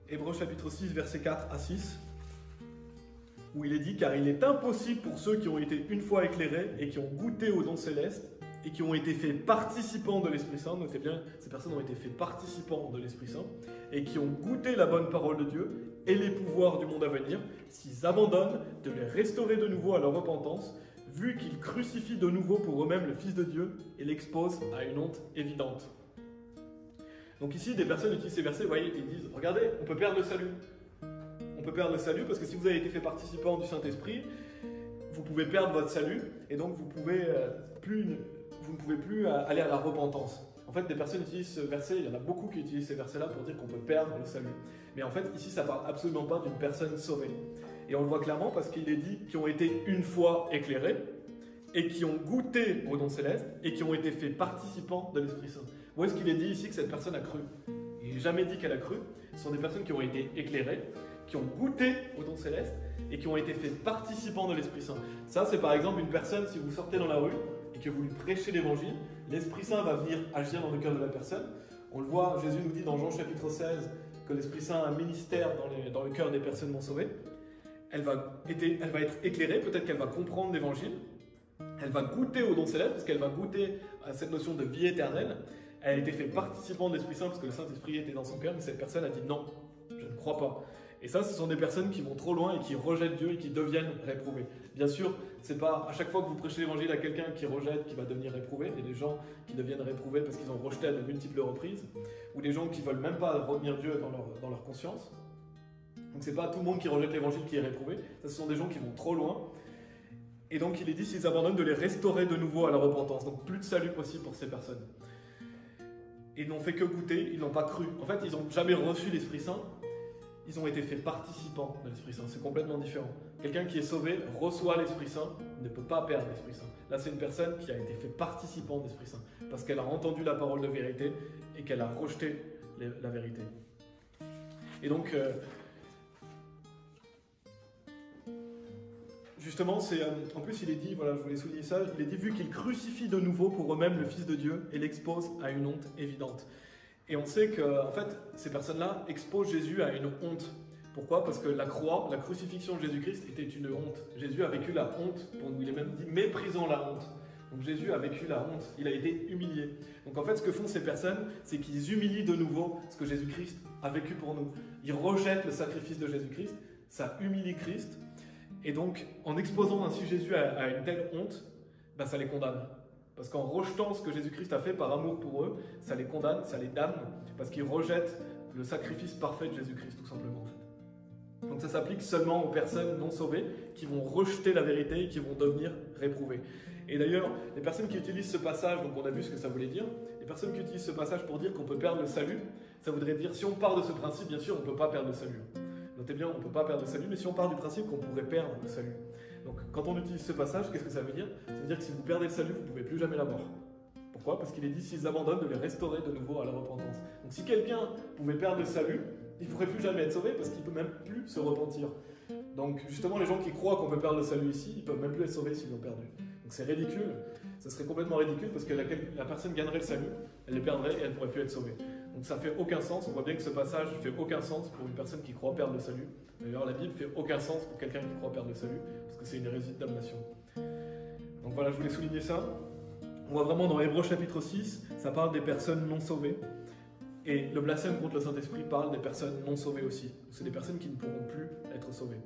Hébreux chapitre 6, versets 4 à 6, où il est dit « Car il est impossible pour ceux qui ont été une fois éclairés et qui ont goûté aux dons célestes et qui ont été faits participants de l'Esprit Saint », notez bien, ces personnes ont été faits participants de l'Esprit Saint, et qui ont goûté la bonne parole de Dieu et les pouvoirs du monde à venir, s'ils abandonnent de les restaurer de nouveau à leur repentance, vu qu'ils crucifient de nouveau pour eux-mêmes le Fils de Dieu et l'exposent à une honte évidente. Donc ici, des personnes utilisent ces versets, vous voyez, ils disent, regardez, on peut perdre le salut. On peut perdre le salut parce que si vous avez été fait participant du Saint-Esprit, vous pouvez perdre votre salut et donc vous ne pouvez plus aller à la repentance. En fait, des personnes utilisent ce verset, il y en a beaucoup qui utilisent ces versets-là pour dire qu'on peut perdre le salut. Mais en fait, ici, ça ne parle absolument pas d'une personne sauvée. Et on le voit clairement parce qu'il est dit qui ont été une fois éclairés et qui ont goûté aux dons célestes et qui ont été faits participants de l'Esprit Saint. Où est-ce qu'il est dit ici que cette personne a cru? Il n'est jamais dit qu'elle a cru. Ce sont des personnes qui ont été éclairées, qui ont goûté aux dons célestes et qui ont été faits participants de l'Esprit Saint. Ça, c'est par exemple une personne, si vous sortez dans la rue et que vous lui prêchez l'Évangile, l'Esprit Saint va venir agir dans le cœur de la personne. On le voit, Jésus nous dit dans Jean chapitre 16 que l'Esprit Saint a un ministère dans le cœur des personnes non sauvées. Elle va être éclairée, peut-être qu'elle va comprendre l'Évangile, elle va goûter aux dons célestes, parce qu'elle va goûter à cette notion de vie éternelle. Elle a été faite participant de l'Esprit Saint, parce que le Saint-Esprit était dans son cœur, mais cette personne a dit non, je ne crois pas. Et ça, ce sont des personnes qui vont trop loin et qui rejettent Dieu et qui deviennent réprouvées. Bien sûr, c'est pas à chaque fois que vous prêchez l'évangile à quelqu'un qui rejette qui va devenir réprouvé. Il y a des gens qui deviennent réprouvés parce qu'ils ont rejeté à de multiples reprises, ou des gens qui veulent même pas retenir Dieu dans leur conscience. Donc c'est pas tout le monde qui rejette l'évangile qui est réprouvé. Ça, ce sont des gens qui vont trop loin. Et donc il est dit, s'ils abandonnent, de les restaurer de nouveau à la repentance. Donc plus de salut possible pour ces personnes. Ils n'ont fait que goûter, ils n'ont pas cru. En fait, ils n'ont jamais reçu l'Esprit Saint. Ils ont été faits participants de l'Esprit Saint. C'est complètement différent. Quelqu'un qui est sauvé reçoit l'Esprit Saint, ne peut pas perdre l'Esprit Saint. Là, c'est une personne qui a été faite participant de l'Esprit Saint, parce qu'elle a entendu la parole de vérité et qu'elle a rejeté la vérité. Et donc, justement, en plus, il est dit, voilà, je voulais souligner ça, il est dit, vu qu'ils crucifient de nouveau pour eux-mêmes le Fils de Dieu et l'exposent à une honte évidente. Et on sait que, en fait, ces personnes-là exposent Jésus à une honte. Pourquoi? Parce que la croix, la crucifixion de Jésus-Christ était une honte. Jésus a vécu la honte, il est même dit méprisant la honte. Donc Jésus a vécu la honte, il a été humilié. Donc en fait, ce que font ces personnes, c'est qu'ils humilient de nouveau ce que Jésus-Christ a vécu pour nous. Ils rejettent le sacrifice de Jésus-Christ, ça humilie Christ. Et donc, en exposant ainsi Jésus à une telle honte, ben, ça les condamne. Parce qu'en rejetant ce que Jésus-Christ a fait par amour pour eux, ça les condamne, ça les damne, parce qu'ils rejettent le sacrifice parfait de Jésus-Christ, tout simplement. En fait. Donc ça s'applique seulement aux personnes non sauvées qui vont rejeter la vérité et qui vont devenir réprouvées. Et d'ailleurs, les personnes qui utilisent ce passage, donc on a vu ce que ça voulait dire, les personnes qui utilisent ce passage pour dire qu'on peut perdre le salut, ça voudrait dire, si on part de ce principe, bien sûr, on ne peut pas perdre le salut. Notez bien, on ne peut pas perdre le salut, mais si on part du principe qu'on pourrait perdre le salut. Donc quand on utilise ce passage, qu'est-ce que ça veut dire? Ça veut dire que si vous perdez le salut, vous ne pouvez plus jamais l'avoir. Pourquoi? Parce qu'il est dit, s'ils abandonnent, de les restaurer de nouveau à la repentance. Donc si quelqu'un pouvait perdre le salut, il ne pourrait plus jamais être sauvé parce qu'il ne peut même plus se repentir. Donc justement, les gens qui croient qu'on peut perdre le salut ici, ils ne peuvent même plus être sauvés s'ils l'ont perdu. Donc c'est ridicule, ça serait complètement ridicule parce que la personne gagnerait le salut, elle le perdrait et elle ne pourrait plus être sauvée. Donc ça fait aucun sens, on voit bien que ce passage ne fait aucun sens pour une personne qui croit perdre le salut. D'ailleurs la Bible ne fait aucun sens pour quelqu'un qui croit perdre le salut, parce que c'est une hérésie de damnation. Donc voilà, je voulais souligner ça. On voit vraiment dans Hébreux chapitre 6, ça parle des personnes non sauvées. Et le blasphème contre le Saint-Esprit parle des personnes non sauvées aussi. C'est des personnes qui ne pourront plus être sauvées.